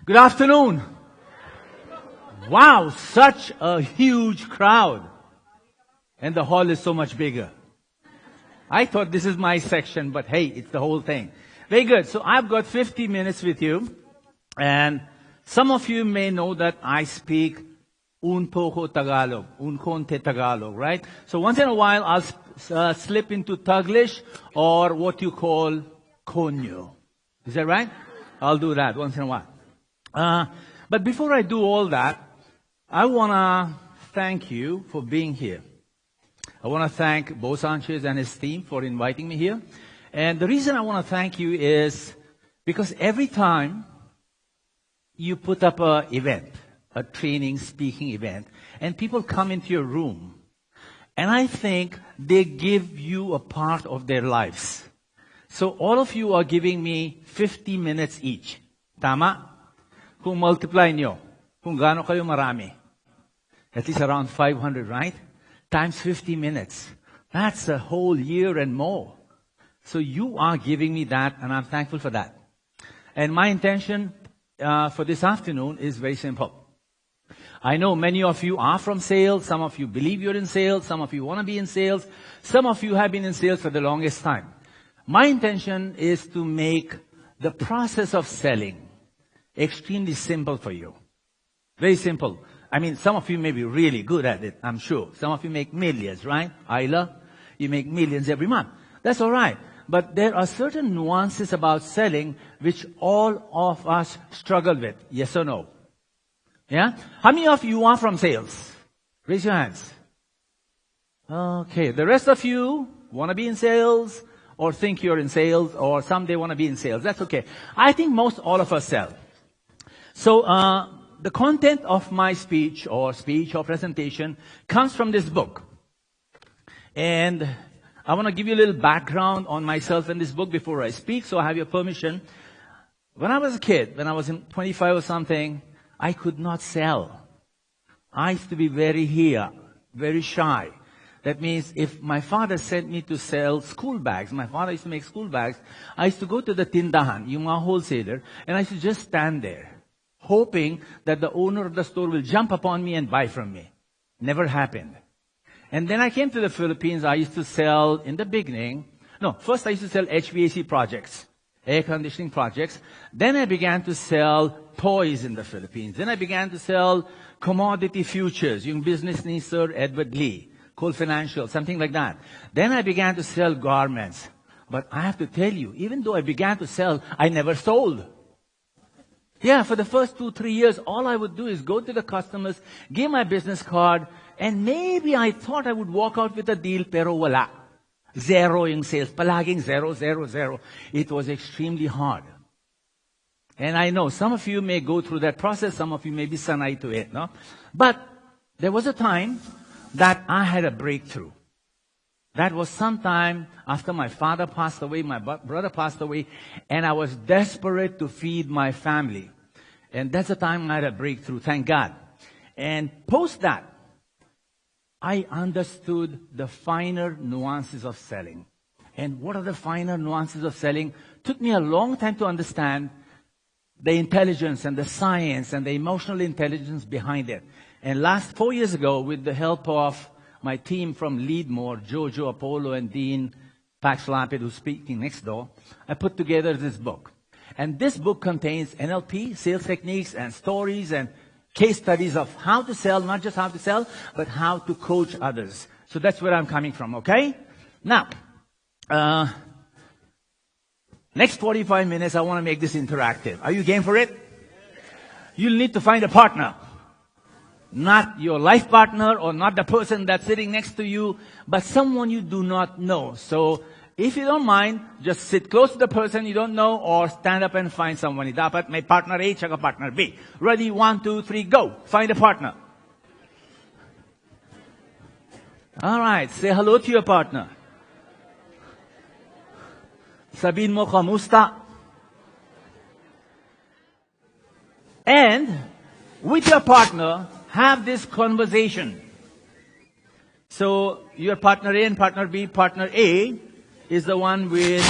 Good afternoon. Wow, such a huge crowd. And the hall is so much bigger. I thought this is my section, but hey, it's the whole thing. Very good. So I've got 50 minutes with you. And some of you may know that I speak un poco Tagalog, un konti Tagalog, right? So once in a while, I'll slip into Taglish or what you call Konyo. Is that right? I'll do that once in a while. But before I do all that, I want to thank you for being here. I want to thank Bo Sanchez and his team for inviting me here. And the reason I want to thank you is because every time you put up an event, a training, speaking event, and people come into your room, and I think they give you a part of their lives. So all of you are giving me 50 minutes each. Tama? Kung multiply nyo, kung gaano kayo marami. At least around 500, right? Times 50 minutes. That's a whole year and more. So you are giving me that, and I'm thankful for that. And my intention for this afternoon is very simple. I know many of you are from sales. Some of you believe you're in sales. Some of you want to be in sales. Some of you have been in sales for the longest time. My intention is to make the process of selling extremely simple for you. Very simple. I mean, some of you may be really good at it, I'm sure. Some of you make millions, right? Isla, you make millions every month. That's all right. But there are certain nuances about selling which all of us struggle with. Yes or no? Yeah? How many of you are from sales? Raise your hands. Okay. The rest of you want to be in sales or think you're in sales or someday want to be in sales. That's okay. I think most all of us sell. So, the content of my speech or presentation comes from this book. And I want to give you a little background on myself and this book before I speak, so I have your permission. When I was a kid, when I was in 25 or something, I could not sell. I used to be very shy. That means if my father sent me to sell school bags, my father used to make school bags, I used to go to the tindahan, yung mga wholesaler, and I used to just stand there, hoping that the owner of the store will jump upon me and buy from me. Never happened. And then I came to the Philippines. I used to sell in the beginning. First I used to sell HVAC projects, air conditioning projects. Then I began to sell toys in the Philippines. Then I began to sell commodity futures, yung business ni Sir Edward Lee, Cole Financial, something like that. Then I began to sell garments. But I have to tell you, even though I began to sell, I never sold. Yeah, for the first 2-3 years, all I would do is go to the customers, give my business card, and maybe I thought I would walk out with a deal, pero wala. Zero yung sales. Palaging 0, 0, 0. It was extremely hard. And I know some of you may go through that process, some of you may be sanay to it, no? But there was a time that I had a breakthrough. That was sometime after my father passed away, my brother passed away, and I was desperate to feed my family. And that's the time I had a breakthrough, thank God. And post that, I understood the finer nuances of selling. And what are the finer nuances of selling? Took me a long time to understand the intelligence and the science and the emotional intelligence behind it. And last 4 years ago, with the help of my team from Leadmore, Jojo, Apollo, and Dean Pax Lapid, who's speaking next door, I put together this book. And this book contains NLP, sales techniques, and stories, and case studies of how to sell, not just how to sell, but how to coach others. So that's where I'm coming from, okay? Now, next 45 minutes, I want to make this interactive. Are you game for it? You'll need to find a partner. Not your life partner or not the person that's sitting next to you, but someone you do not know. So, if you don't mind, just sit close to the person you don't know or stand up and find someone. Dapat may partner A tsaka partner B. Ready? 1, 2, 3, go. Find a partner. Alright, say hello to your partner. Sabihin mo, kamusta? And, with your partner, have this conversation. So, your partner A and partner B, partner A is the one with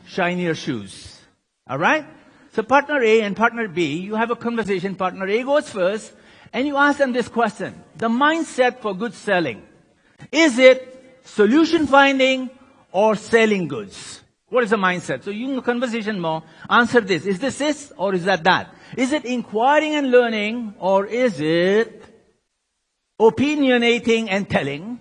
shinier shoes. Alright? So partner A and partner B, you have a conversation. Partner A goes first, and you ask them this question. The mindset for good selling. Is it solution finding or selling goods? What is the mindset? So you in the conversation more, answer this. Is this or is that? Is it inquiring and learning or is it opinionating and telling?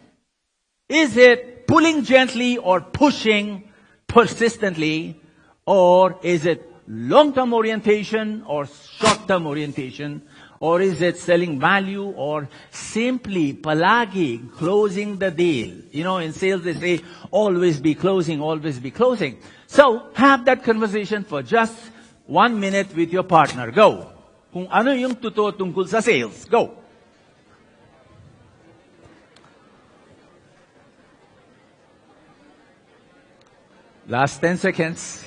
Is it pulling gently or pushing persistently? Or is it long-term orientation or short-term orientation? Or is it selling value or simply palagi, closing the deal? You know, in sales they say, always be closing, always be closing. So, have that conversation for just 1 minute with your partner. Go. Kung ano yung totoo tungkol sa sales. Go. Last 10 seconds.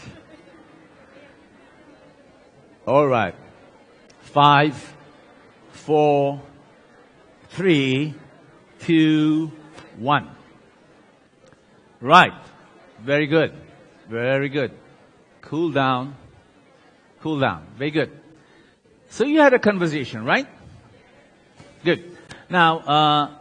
All right. 5, 4, 3, 2, 1. Right. Very good. Very good. Cool down. Cool down. Very good. So you had a conversation, right? Good. Now,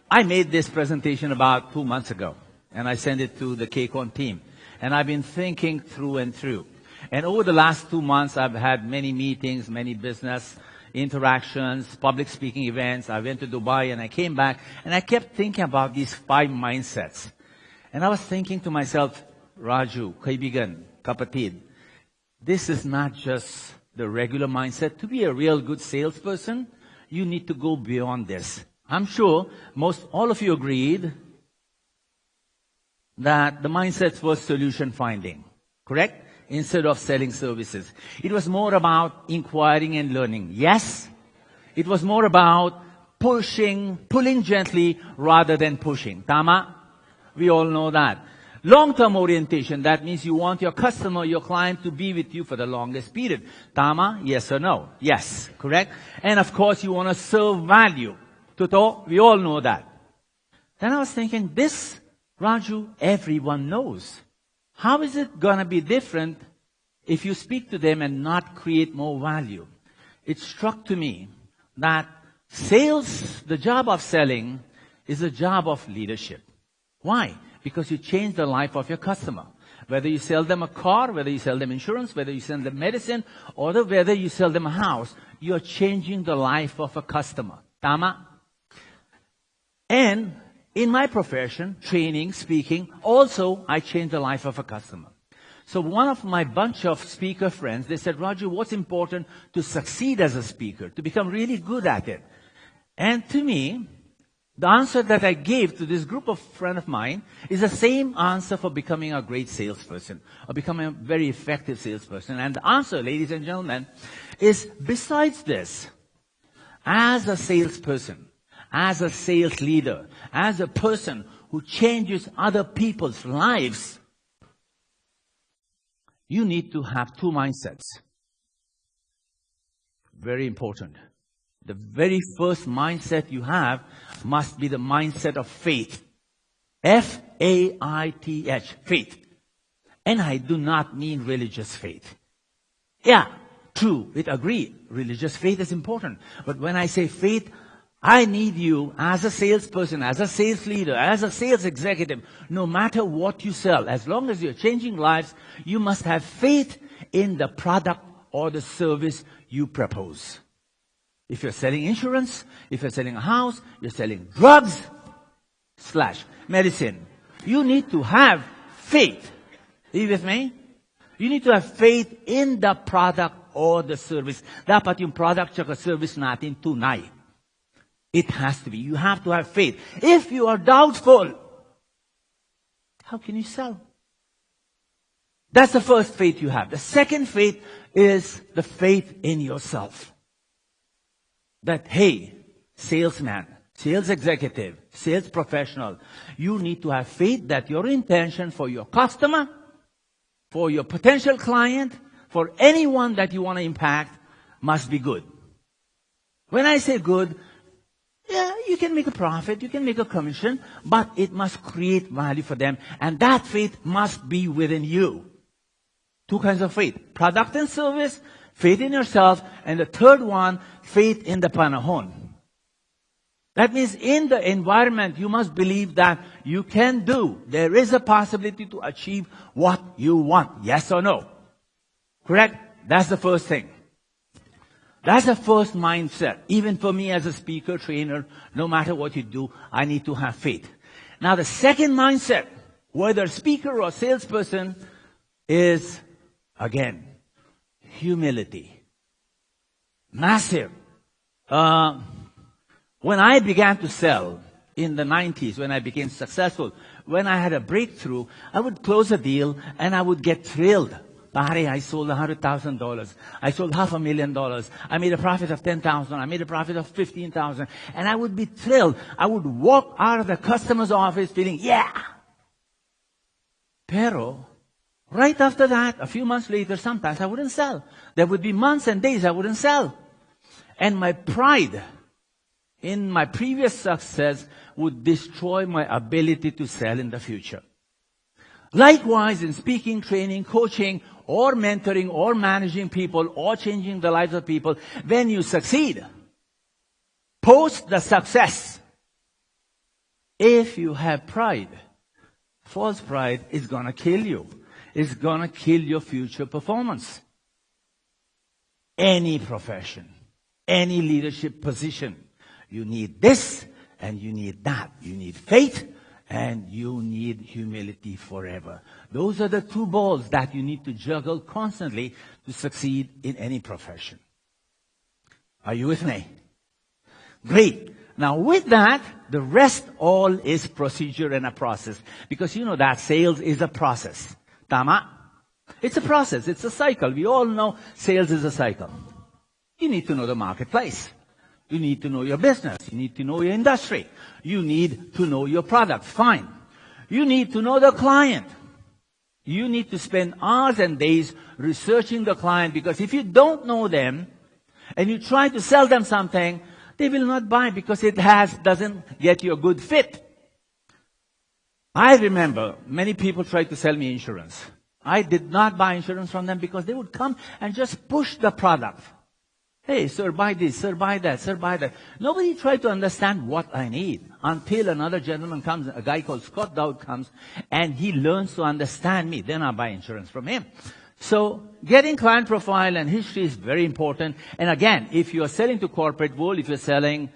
I made this presentation about 2 months ago, and I sent it to the KCON team. And I've been thinking through and through. And over the last 2 months, I've had many meetings, many business interactions, public speaking events. I went to Dubai and I came back and I kept thinking about these 5 mindsets. And I was thinking to myself, Raju, kaibigan, kapatid, this is not just the regular mindset. To be a real good salesperson, you need to go beyond this. I'm sure all of you agreed that the mindset was solution finding, correct? Instead of selling services. It was more about inquiring and learning. Yes, it was more about pulling gently rather than pushing. Tama? We all know that. Long-term orientation, that means you want your customer, your client to be with you for the longest period. Tama? Yes or no? Yes, correct? And of course, you want to serve value. Toto? We all know that. Then I was thinking, this, Raju, everyone knows. How is it going to be different if you speak to them and not create more value? It struck to me that sales, the job of selling, is a job of leadership. Why? Because you change the life of your customer. Whether you sell them a car, whether you sell them insurance, whether you sell them medicine, or whether you sell them a house, you're changing the life of a customer. Tama? And in my profession, training, speaking, also I changed the life of a customer. So one of my bunch of speaker friends, they said, Raju, what's important to succeed as a speaker, to become really good at it? And to me, the answer that I gave to this group of friends of mine is the same answer for becoming a great salesperson or becoming a very effective salesperson. And the answer, ladies and gentlemen, is besides this, as a salesperson, as a sales leader, as a person who changes other people's lives, you need to have 2 mindsets. Very important. The very first mindset you have must be the mindset of faith. F-A-I-T-H, faith. And I do not mean religious faith. Yeah, true, we agree. Religious faith is important. But when I say faith, I need you as a salesperson, as a sales leader, as a sales executive, no matter what you sell, as long as you're changing lives, you must have faith in the product or the service you propose. If you're selling insurance, if you're selling a house, you're selling drugs / medicine, you need to have faith. Are you with me? You need to have faith in the product or the service. Dapat yung product at service natin tunay. It has to be. You have to have faith. If you are doubtful, how can you sell? That's the first faith you have. The second faith is the faith in yourself. That, hey, salesman, sales executive, sales professional, you need to have faith that your intention for your customer, for your potential client, for anyone that you want to impact must be good. When I say good, yeah, you can make a profit, you can make a commission, but it must create value for them. And that faith must be within you. Two kinds of faith. Product and service, faith in yourself, and the third one, faith in the panahon. That means in the environment, you must believe that you can do. There is a possibility to achieve what you want. Yes or no? Correct? That's the first thing. That's the first mindset. Even for me as a speaker, trainer, no matter what you do, I need to have faith. Now the second mindset, whether speaker or salesperson, is, again, humility. Massive. When I began to sell in the 90s, when I became successful, when I had a breakthrough, I would close a deal and I would get thrilled. Pare, I sold $100,000. I sold $500,000. I made a profit of $10,000. I made a profit of $15,000. And I would be thrilled. I would walk out of the customer's office feeling, yeah. Pero, right after that, a few months later, sometimes I wouldn't sell. There would be months and days I wouldn't sell. And my pride in my previous success would destroy my ability to sell in the future. Likewise, in speaking, training, coaching, or mentoring, or managing people, or changing the lives of people, when you succeed, post the success, if you have pride, false pride is going to kill you. It's going to kill your future performance. Any profession, any leadership position, you need this and you need that. You need faith and you need humility forever. Those are the two balls that you need to juggle constantly to succeed in any profession. Are you with me? Great. Now with that, the rest all is procedure and a process. Because you know that sales is a process. Tama? It's a process. It's a cycle. We all know sales is a cycle. You need to know the marketplace. You need to know your business. You need to know your industry. You need to know your product. Fine. You need to know the client. You need to spend hours and days researching the client, because if you don't know them and you try to sell them something, they will not buy because it doesn't get you a good fit. I remember many people tried to sell me insurance. I did not buy insurance from them because they would come and just push the product. Hey, sir, buy this, sir, buy that, sir, buy that. Nobody tried to understand what I need until another gentleman comes, a guy called Scott Dowd comes, and he learns to understand me. Then I buy insurance from him. So getting client profile and history is very important. And again, if you're selling to corporate world, if you're selling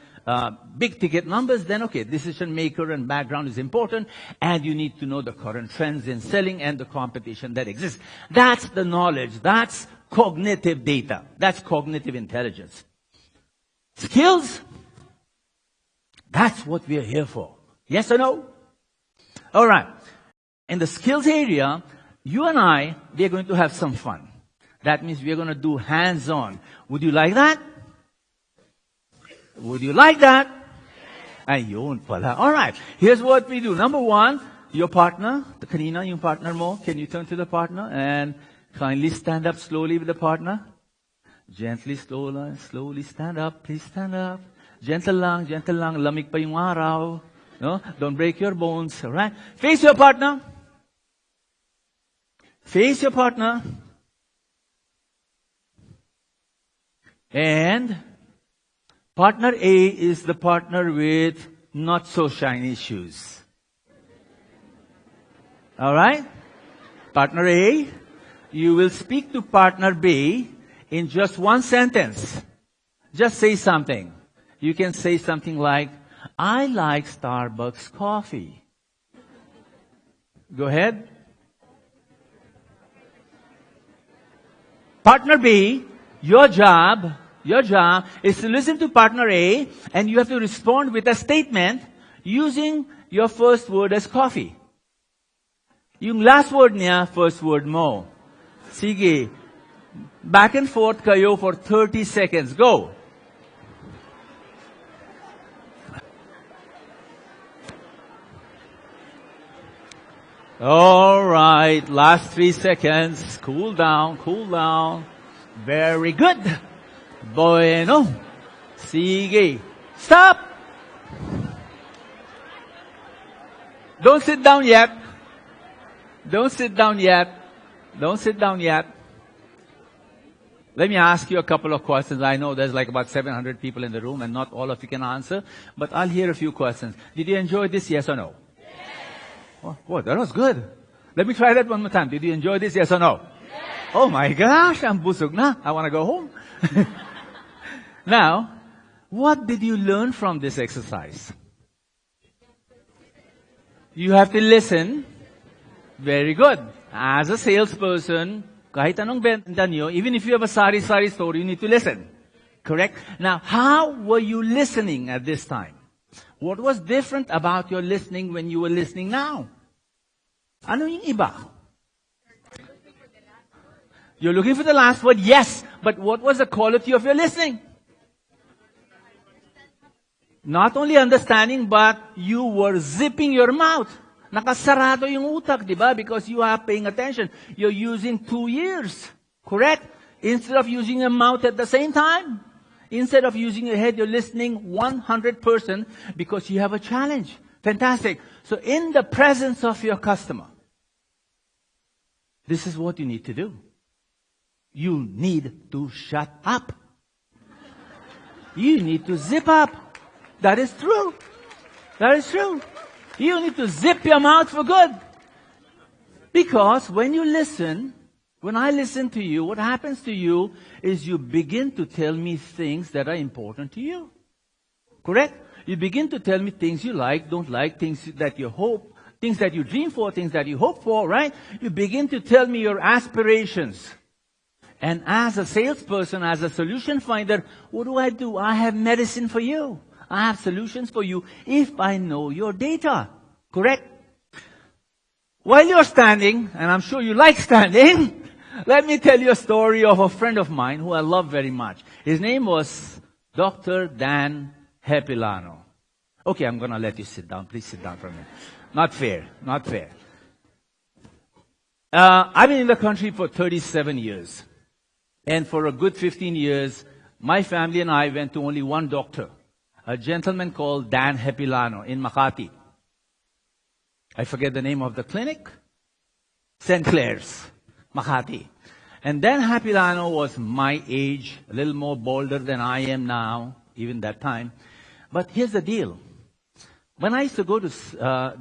big ticket numbers, then okay, decision maker and background is important. And you need to know the current trends in selling and the competition that exists. That's the knowledge. That's cognitive data. That's cognitive intelligence. Skills, that's what we are here for. Yes or no? All right. In the skills area, you and I, we are going to have some fun. That means we are going to do hands-on. Would you like that? Would you like that? Ayun pala. All right. Here's what we do. Number one, your partner, the kanina, yung partner mo, can you turn to the partner and kindly stand up slowly with the partner? Gently, slowly stand up. Please stand up. Gentle lang. Lamig pa yung araw. No? Don't break your bones. All right? Face your partner. Face your partner. And partner A is the partner with not so shiny shoes. All right? Partner A, you will speak to partner B in just one sentence. Just say something. You can say something like, I like Starbucks coffee. Go ahead. Partner B, your job is to listen to partner A, and you have to respond with a statement using your first word as coffee. Yung last word niya, first word mo. Sige. Back and forth kayo for 30 seconds. Go. All right. Last 3 seconds. Cool down. Very good. Bueno. Sige. Stop. Don't sit down yet. Don't sit down yet. Let me ask you a couple of questions. I know there's like about 700 people in the room and not all of you can answer, but I'll hear a few questions. Did you enjoy this, yes or no? Yes. Oh, that was good. Let me try that one more time. Did you enjoy this, yes or no? Yes. Oh my gosh, I'm busog na. I want to go home. Now, what did you learn from this exercise? You have to listen. Very good. As a salesperson, kahit anong benta nyo, even if you have a sari-sari store, you need to listen. Correct? Now, how were you listening at this time? What was different about your listening when you were listening now? Ano yung iba? You're looking for the last word, yes. But what was the quality of your listening? Not only understanding, but you were zipping your mouth. Nakasarado yung utak, di ba? Because you are paying attention. You're using 2 ears. Correct? Instead of using your mouth at the same time. Instead of using your head, you're listening 100% because you have a challenge. Fantastic. So in the presence of your customer, this is what you need to do. You need to shut up. You need to zip up. That is true. That is true. You need to zip your mouth for good. Because when you listen, when I listen to you, what happens to you is you begin to tell me things that are important to you. Correct? You begin to tell me things you like, don't like, things that you hope, things that you dream for, things that you hope for, right? You begin to tell me your aspirations. And as a salesperson, as a solution finder, what do? I have medicine for you. I have solutions for you if I know your data. Correct? While you're standing, and I'm sure you like standing, let me tell you a story of a friend of mine who I love very much. His name was Dr. Dan Hepilano. Okay, I'm going to let you sit down. Please sit down for a minute. Not fair. Not fair. I've been in the country for 37 years. And for a good 15 years, my family and I went to only one doctor. A gentleman called Dan Hepilano in Makati. I forget the name of the clinic. St. Clair's, Makati. And Dan Hepilano was my age, a little more bolder than I am now, even that time. But here's the deal. When I used to go to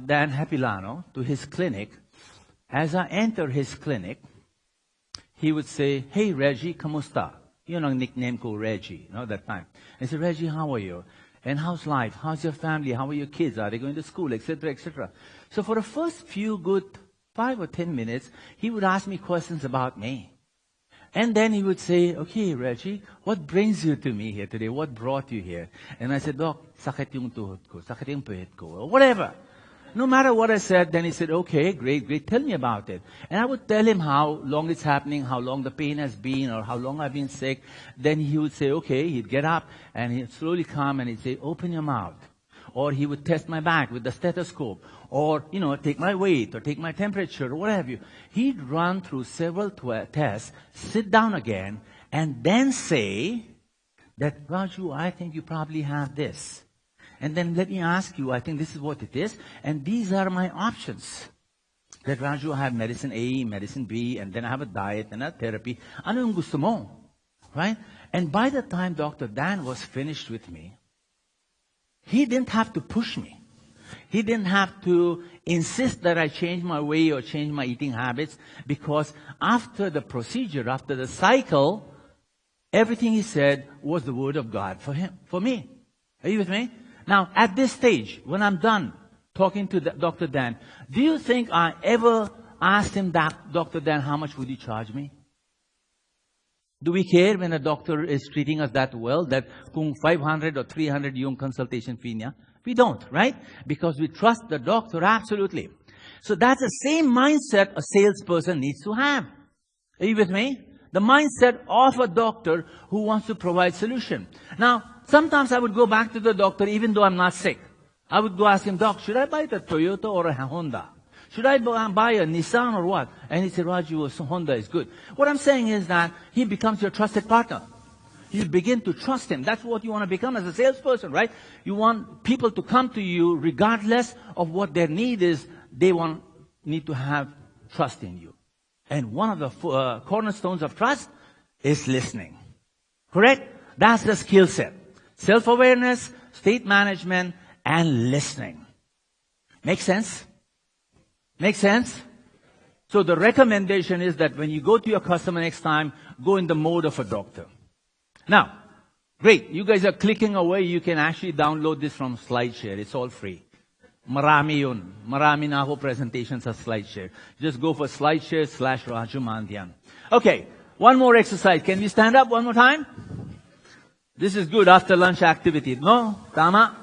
Dan Hepilano, to his clinic, as I enter his clinic, he would say, "Hey, Reggie, kamusta?" You know, nickname ko Reggie, that time. I said, "Reggie, how are you? And how's life? How's your family? How are your kids? Are they going to school? Etc., etc." So for the first few good 5 or 10 minutes, he would ask me questions about me. And then he would say, "Okay, Reggie, what brings you to me here today? What brought you here?" And I said, "Doc, sakit yung tuhod ko, sakit yung puwet ko," or whatever. No matter what I said, then he said, "Okay, great, tell me about it." And I would tell him how long it's happening, how long the pain has been, or how long I've been sick. Then he would say, okay, he'd get up, and he'd slowly come, and he'd say, "Open your mouth." Or he would test my back with the stethoscope, or, take my weight, or take my temperature, or what have you. He'd run through several tests, sit down again, and then say that, "Raju, I think you probably have this. And then let me ask you, I think this is what it is, and these are my options. That, Raju, I have medicine A, medicine B, and then I have a diet and a therapy. Ano yung gusto mo?" Right? And by the time Dr. Dan was finished with me, he didn't have to push me. He didn't have to insist that I change my way or change my eating habits, because after the procedure, after the cycle, everything he said was the word of God for him, for me. Are you with me? Now, at this stage, when I'm done talking to Dr. Dan, do you think I ever asked him that, "Dr. Dan, how much would you charge me?" Do we care when a doctor is treating us that well, that kung 500 or 300 yung consultation fee niya? We don't, right? Because we trust the doctor absolutely. So that's the same mindset a salesperson needs to have. Are you with me? The mindset of a doctor who wants to provide solution. Now, sometimes I would go back to the doctor even though I'm not sick. I would go ask him, "Doc, should I buy the Toyota or a Honda? Should I buy a Nissan or what?" And he said, "Raju, Honda is good." What I'm saying is that he becomes your trusted partner. You begin to trust him. That's what you want to become as a salesperson, right? You want people to come to you regardless of what their need is. They need to have trust in you. And one of the cornerstones of trust is listening. Correct? That's the skill set. Self-awareness, state management, and listening. Make sense? Make sense? So the recommendation is that when you go to your customer next time, go in the mode of a doctor. Now, great. You guys are clicking away. You can actually download this from SlideShare. It's all free. Marami yun. Marami na ako presentation sa SlideShare. Just go for SlideShare/Raju Mandian. Okay. One more exercise. Can we stand up one more time? This is good after lunch activity. No? Tama?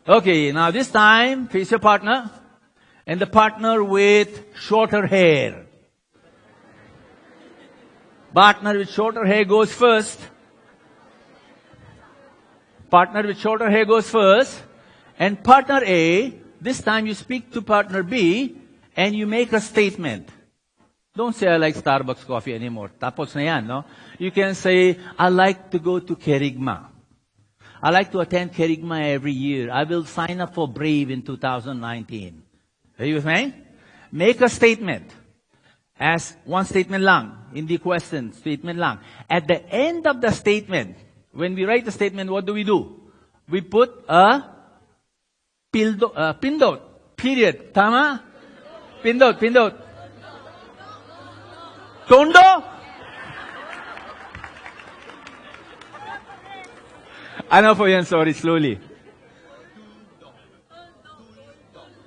Okay. Now this time, face your partner. And the partner with shorter hair. Partner with shorter hair goes first. Partner with shorter hair goes first. And partner A, this time you speak to partner B and you make a statement. Don't say, I like Starbucks coffee anymore. Tapos na yan, no? You can say, I like to go to Kerigma. I like to attend Kerigma every year. I will sign up for Brave in 2019. Are you with me? Make a statement. As one statement lang. In the question, statement lang. At the end of the statement, when we write the statement, what do? We put a pindot. Period. Tama? Pindot. Tondo? Ano po yan? Sorry, slowly.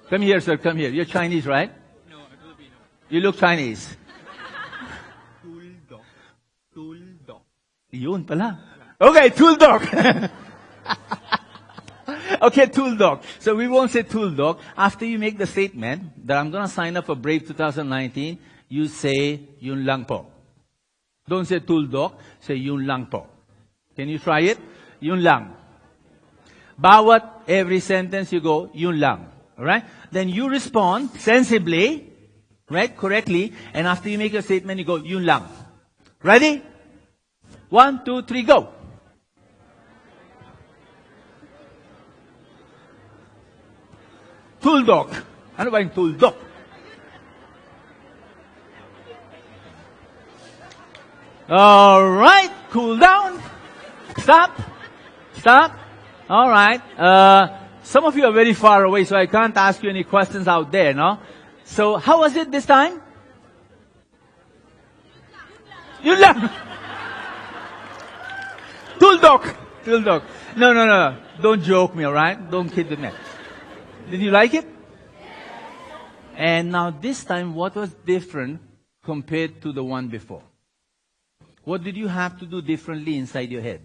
Come here, sir. Come here. You're Chinese, right? No, Filipino. You look Chinese. Tuldo. Yun pala. Okay, tool dog. Okay, tool dog. So we won't say tool dog. After you make the statement that I'm going to sign up for Brave 2019, you say yun lang po. Don't say tool dog. Say yun lang po. Can you try it? Yun lang. Bawat every sentence you go, yun lang. Alright? Then you respond sensibly, right? Correctly. And after you make your statement, you go, yun lang. Ready? 1, 2, 3, go. Tool dog. Ano ba yung tool dog? Alright. Cool down. Stop. Alright. Some of you are very far away, so I can't ask you any questions out there, no? So, how was it this time? Yun lang. Tool dog. No. Don't joke me, alright? Don't kid me. Did you like it? And now this time, what was different compared to the one before? What did you have to do differently inside your head?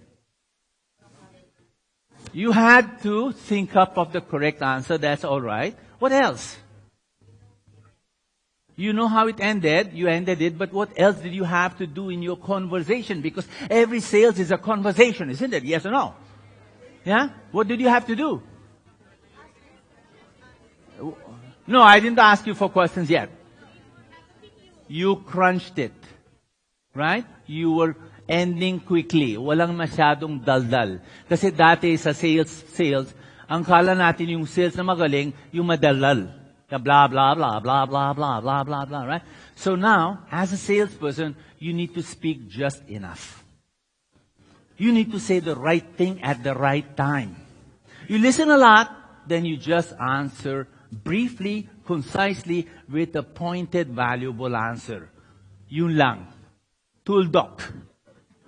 You had to think up of the correct answer. That's all right. What else? You know how it ended. You ended it. But what else did you have to do in your conversation? Because every sales is a conversation, isn't it? Yes or no? Yeah? What did you have to do? No, I didn't ask you for questions yet. You crunched it. Right? You were ending quickly. Walang masyadong daldal. Kasi dati sa sales, ang kala natin yung sales na magaling, yung madaldal. Blah, blah, blah, blah, blah, blah, blah, blah, blah, right? So now, as a salesperson, you need to speak just enough. You need to say the right thing at the right time. You listen a lot, then you just answer briefly, concisely, with a pointed, valuable answer. Yun lang. Tool dog.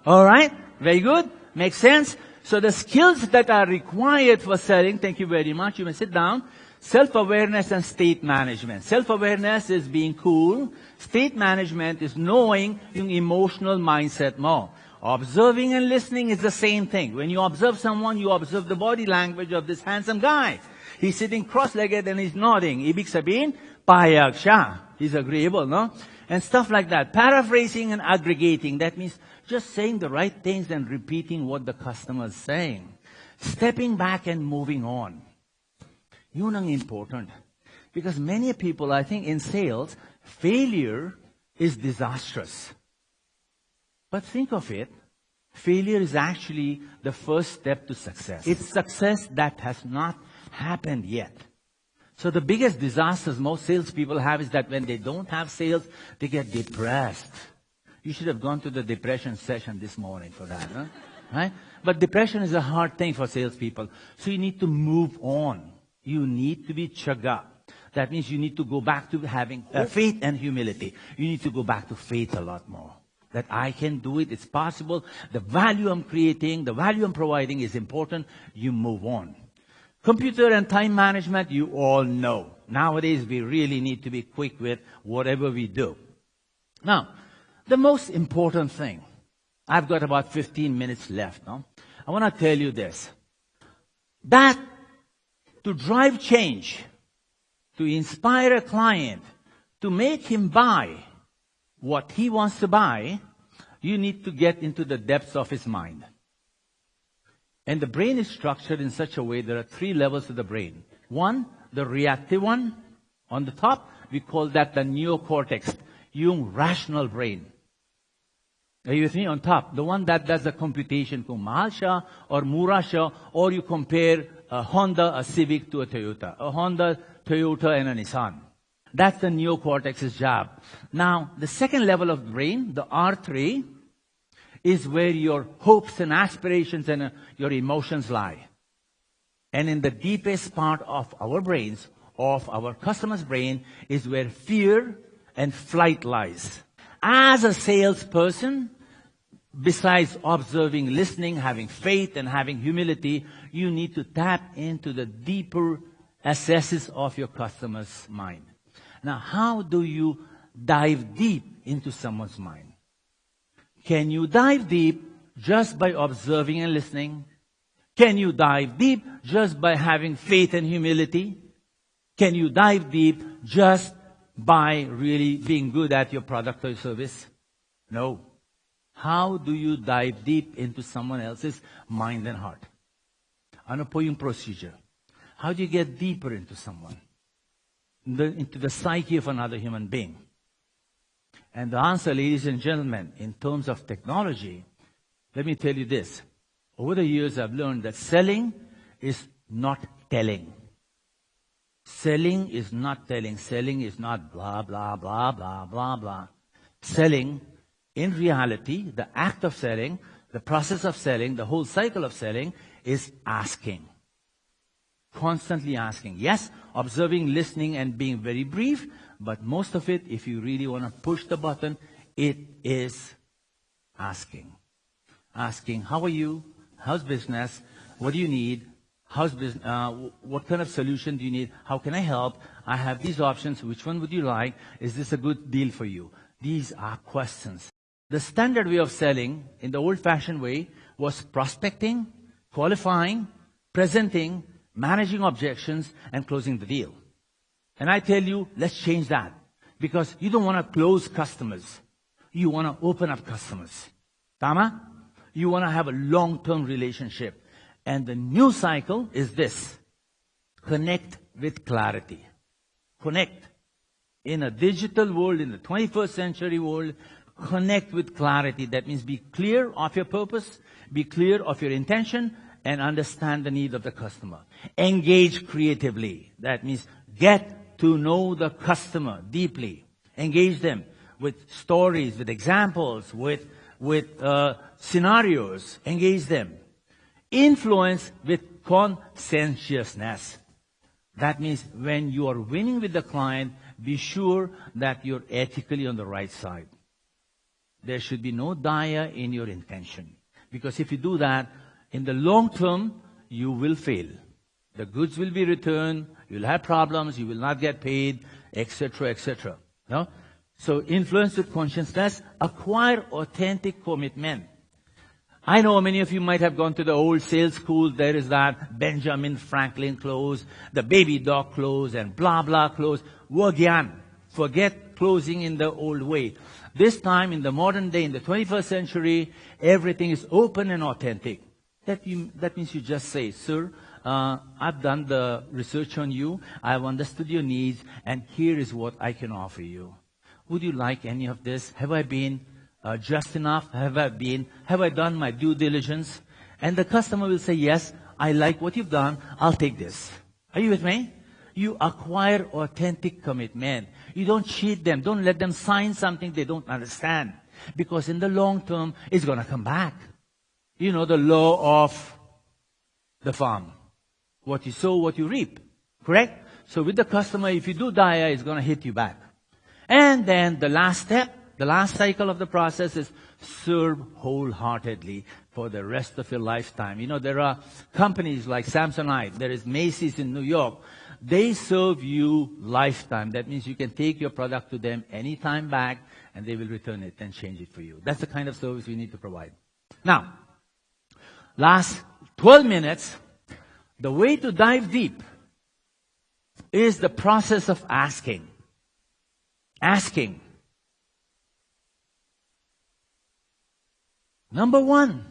Alright? Very good. Makes sense? So the skills that are required for selling, thank you very much. You may sit down. Self-awareness and state management. Self-awareness is being cool. State management is knowing yung emotional mindset mo. Observing and listening is the same thing. When you observe someone, you observe the body language of this handsome guy. He's sitting cross-legged and he's nodding. Ibig sabihin, payag siya. He's agreeable, no? And stuff like that. Paraphrasing and aggregating. That means just saying the right things and repeating what the customer is saying. Stepping back and moving on. Yun ang important. Because many people, I think in sales, failure is disastrous. But think of it. Failure is actually the first step to success. It's success that has not happened yet. So the biggest disasters most salespeople have is that when they don't have sales, they get depressed. You should have gone to the depression session this morning for that, huh? Right? But depression is a hard thing for salespeople. So you need to move on. You need to be chaga. That means you need to go back to having faith and humility. You need to go back to faith a lot more. That I can do it, it's possible. The value I'm creating, the value I'm providing is important. You move on. Computer and time management, you all know. Nowadays, we really need to be quick with whatever we do. Now, the most important thing, I've got about 15 minutes left now. I want to tell you this. That to drive change, to inspire a client, to make him buy what he wants to buy, you need to get into the depths of his mind. And the brain is structured in such a way, there are 3 levels of the brain. One, the reactive one. On the top, we call that the neocortex, yung rational brain. Are you with me? On top, the one that does the computation, kung mahal siya or mura siya, or you compare a Honda, a Civic to a Toyota. A Honda, Toyota, and a Nissan. That's the neocortex's job. Now, the second level of the brain, the R3, is where your hopes and aspirations and your emotions lie. And in the deepest part of our brains, of our customer's brain, is where fear and flight lies. As a salesperson, besides observing, listening, having faith, and having humility, you need to tap into the deeper assesses of your customer's mind. Now, how do you dive deep into someone's mind? Can you dive deep just by observing and listening? Can you dive deep just by having faith and humility? Can you dive deep just by really being good at your product or service? No. How do you dive deep into someone else's mind and heart? Ano po yung procedure? How do you get deeper into someone? Into the psyche of another human being? And the answer, ladies and gentlemen, in terms of technology, let me tell you this. Over the years, I've learned that selling is not telling. Selling is not telling. Selling is not blah, blah, blah, blah, blah, blah. Selling, in reality, the act of selling, the process of selling, the whole cycle of selling is asking. Constantly asking. Yes, observing, listening, and being very brief, but most of it, if you really want to push the button, it is asking. Asking, how are you? How's business? What do you need? How's business? What kind of solution do you need? How can I help? I have these options. Which one would you like? Is this a good deal for you? These are questions. The standard way of selling, in the old-fashioned way, was prospecting, qualifying, presenting, managing objections, and closing the deal. And I tell you, let's change that. Because you don't want to close customers. You want to open up customers. Tama? You want to have a long-term relationship. And the new cycle is this. Connect with clarity. Connect. In a digital world, in the 21st century world, connect with clarity. That means be clear of your purpose, be clear of your intention, and understand the need of the customer. Engage creatively. That means get to know the customer deeply. Engage them with stories, with examples, with scenarios. Engage them. Influence with conscientiousness. That means when you are winning with the client, be sure that you're ethically on the right side. There should be no dia in your intention. Because if you do that, in the long term, you will fail. The goods will be returned, you'll have problems, you will not get paid, etc., etc. No? So influence with consciousness, acquire authentic commitment. I know many of you might have gone to the old sales school. There is that Benjamin Franklin close, the baby doll close, and blah, blah close. Wagyan. Forget closing in the old way. This time, in the modern day, in the 21st century, everything is open and authentic. That means you just say, sir, I've done the research on you, I've understood your needs, and here is what I can offer you. Would you like any of this? Have I been just enough? Have I done my due diligence? And the customer will say, yes, I like what you've done, I'll take this. Are you with me? You acquire authentic commitment. You don't cheat them. Don't let them sign something they don't understand. Because in the long term, it's going to come back. You know the law of the farm. What you sow, what you reap. Correct? So with the customer, if you do dia, it's going to hit you back. And then the last step, the last cycle of the process is serve wholeheartedly for the rest of your lifetime. You know, there are companies like Samsonite. There is Macy's in New York. They serve you lifetime. That means you can take your product to them anytime back, and they will return it and change it for you. That's the kind of service we need to provide. Now, last 12 minutes, the way to dive deep is the process of asking. Asking. Number one,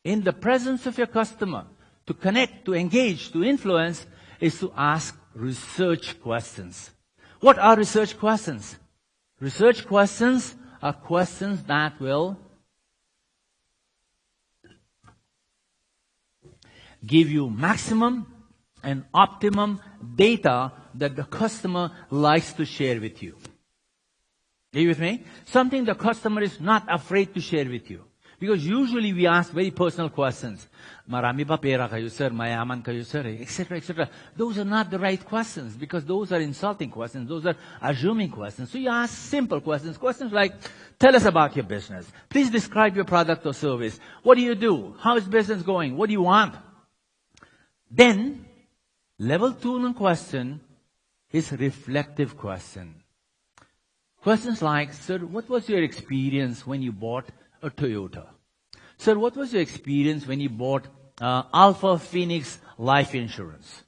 in the presence of your customer, to connect, to engage, to influence, is to ask research questions. What are research questions? Research questions are questions that will give you maximum and optimum data that the customer likes to share with you. Are you with me? Something the customer is not afraid to share with you. Because usually we ask very personal questions. Marami ba pera kayo, sir? Mayaman kayo, sir? Etc., etc. Those are not the right questions because those are insulting questions. Those are assuming questions. So you ask simple questions. Questions like, tell us about your business. Please describe your product or service. What do you do? How is business going? What do you want? Then, level 2 ng question is reflective question. Questions like, sir, what was your experience when you bought a Toyota? Sir, what was your experience when you bought Alpha Phoenix Life Insurance?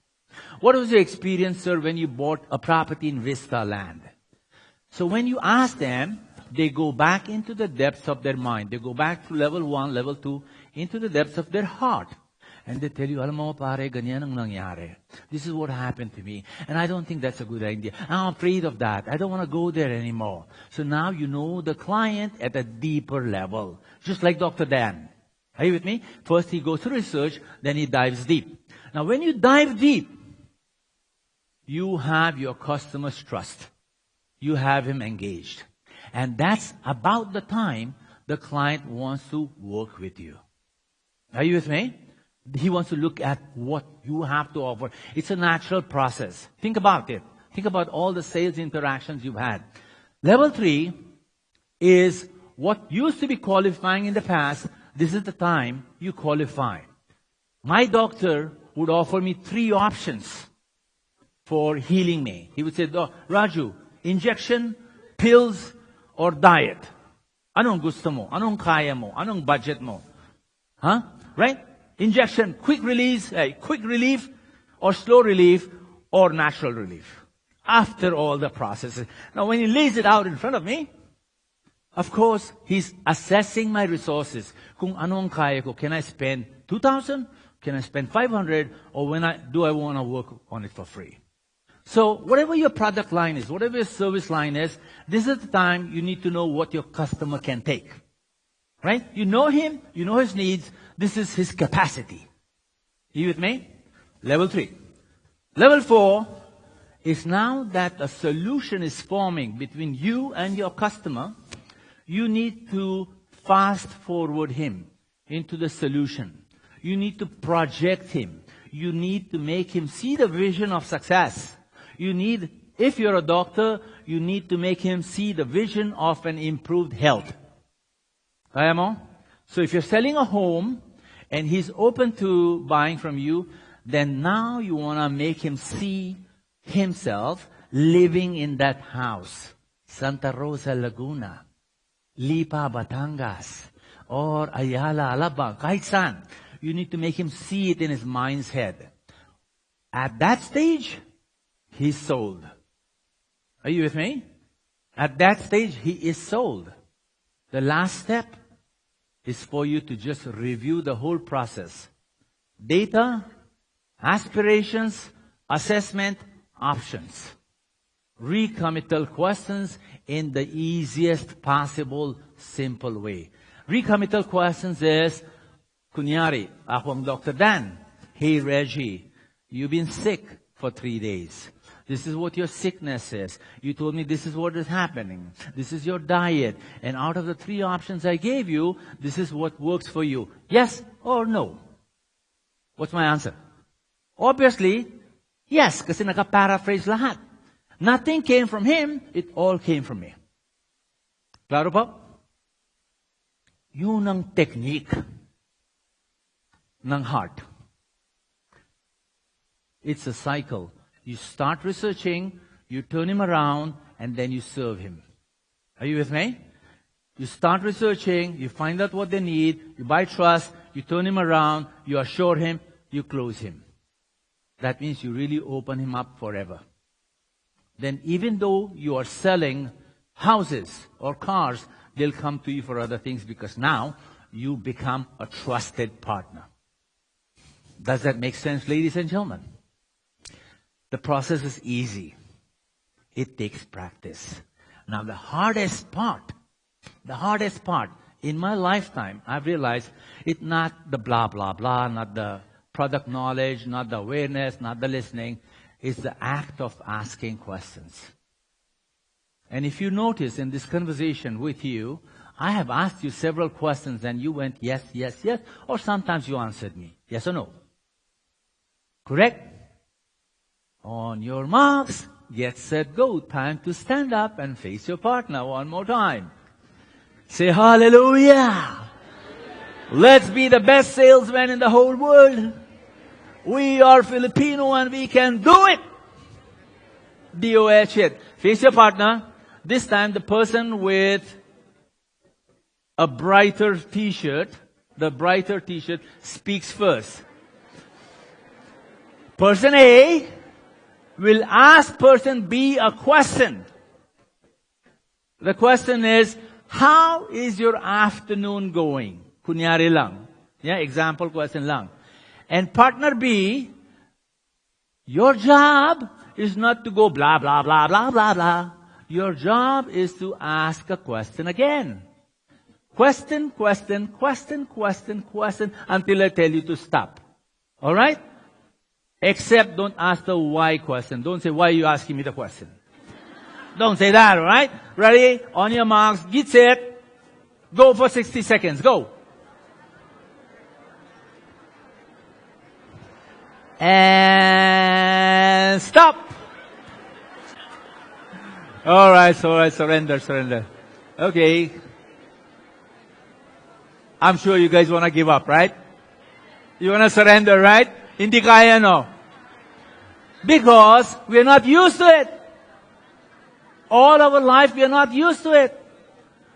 What was your experience, sir, when you bought a property in Vista Land? So when you ask them, they go back into the depths of their mind. They go back to level 1, level 2, into the depths of their heart. And they tell you, alam mo pare, ganyan ang nangyari. This is what happened to me. And I don't think that's a good idea. I'm afraid of that. I don't want to go there anymore. So now you know the client at a deeper level. Just like Dr. Dan. Are you with me? First he goes through research, then he dives deep. Now when you dive deep, you have your customer's trust. You have him engaged. And that's about the time the client wants to work with you. Are you with me? He wants to look at what you have to offer. It's a natural process. Think about it. Think about all the sales interactions you've had. Level 3 is what used to be qualifying in the past. This is the time you qualify. My doctor would offer me 3 options for healing me. He would say, Raju, injection, pills, or diet. Anong gusto mo? Anong kaya mo? Anong budget mo? Huh? Right? Injection, quick relief, or slow relief, or natural relief. After all the processes. Now when he lays it out in front of me, of course, he's assessing my resources. Kung ano ang kaya ko, can I spend 2,000? Can I spend 500? Or do I want to work on it for free? So whatever your product line is, whatever your service line is, this is the time you need to know what your customer can take. Right? You know him, you know his needs, this is his capacity. You with me? Level 3. Level 4 is now that a solution is forming between you and your customer, you need to fast forward him into the solution. You need to project him. You need to make him see the vision of success. If you're a doctor, you need to make him see the vision of an improved health. Kaya mo? So if you're selling a home and he's open to buying from you, then now you want to make him see himself living in that house. Santa Rosa, Laguna, Lipa, Batangas, or Ayala, Alabang, kahit saan. You need to make him see it in his mind's head. At that stage, he's sold. Are you with me? At that stage, he is sold. The last step is for you to just review the whole process. Data, aspirations, assessment, options. Recommittal questions in the easiest possible, simple way. Recommittal questions is, kunyari, ako ang Dr. Dan. Hey, Reggie, you've been sick for 3 days. This is what your sickness is. You told me this is what is happening. This is your diet. And out of the 3 options I gave you, this is what works for you. Yes or no? What's my answer? Obviously, yes, kasi naka-paraphrase lahat. Nothing came from him, it all came from me. Klaro po? Yun ang technique ng heart. It's a cycle. You start researching, you turn him around, and then you serve him. Are you with me? You start researching, you find out what they need, you buy trust, you turn him around, you assure him, you close him. That means you really open him up forever. Then even though you are selling houses or cars, they'll come to you for other things because now you become a trusted partner. Does that make sense, ladies and gentlemen? The process is easy. It takes practice. Now the hardest part in my lifetime, I've realized it's not the blah, blah, blah, not the product knowledge, not the awareness, not the listening. It's the act of asking questions. And if you notice in this conversation with you, I have asked you several questions and you went yes, yes, yes, or sometimes you answered me, yes or no. Correct? On your marks, get set, go. Time to stand up and face your partner one more time. Say hallelujah. Let's be the best salesman in the whole world. We are Filipino and we can do it. DOH it. Face your partner. This time the person with a brighter t-shirt, speaks first. Person A will ask person B a question. The question is, how is your afternoon going? Kunyari lang. Yeah, example question lang. And partner B, your job is not to go blah, blah, blah, blah, blah, blah. Your job is to ask a question again. Question, question, question, question, question, until I tell you to stop. Alright? Except don't ask the why question. Don't say, why are you asking me the question? Don't say that, alright? Ready? On your marks, get set. Go for 60 seconds. Go. And stop. Alright, surrender. Okay. I'm sure you guys want to give up, right? You want to surrender, right? Hindi kaya, no? Because we're not used to it. All our life, we are not used to it.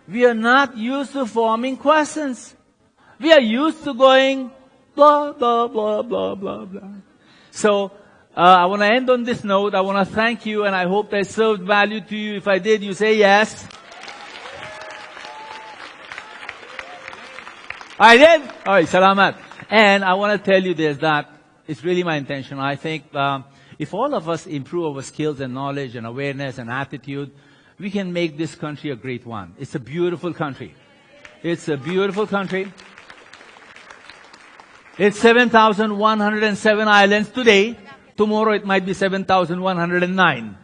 We are not used to forming questions. We are used to going blah, blah, blah, blah, blah, blah. So, I want to end on this note. I want to thank you, and I hope I served value to you. If I did, you say yes. I did? Alright, salamat. And I want to tell you this, that it's really my intention. I think if all of us improve our skills and knowledge and awareness and attitude, we can make this country a great one. It's a beautiful country. It's a beautiful country. It's 7,107 islands today. Tomorrow it might be 7,109.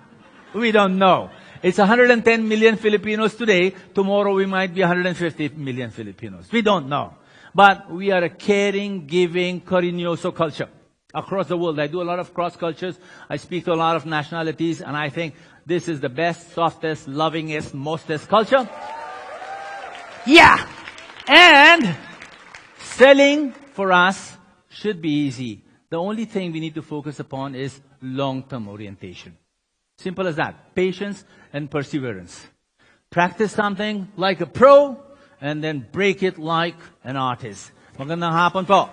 We don't know. It's 110 million Filipinos today. Tomorrow we might be 150 million Filipinos. We don't know. But we are a caring, giving, cariñoso culture across the world. I do a lot of cross cultures. I speak to a lot of nationalities, and I think this is the best, softest, lovingest, mostest culture. Yeah! And selling for us should be easy. The only thing we need to focus upon is long-term orientation. Simple as that. Patience and perseverance. Practice something like a pro, and then break it like an artist. Magandang hapon po.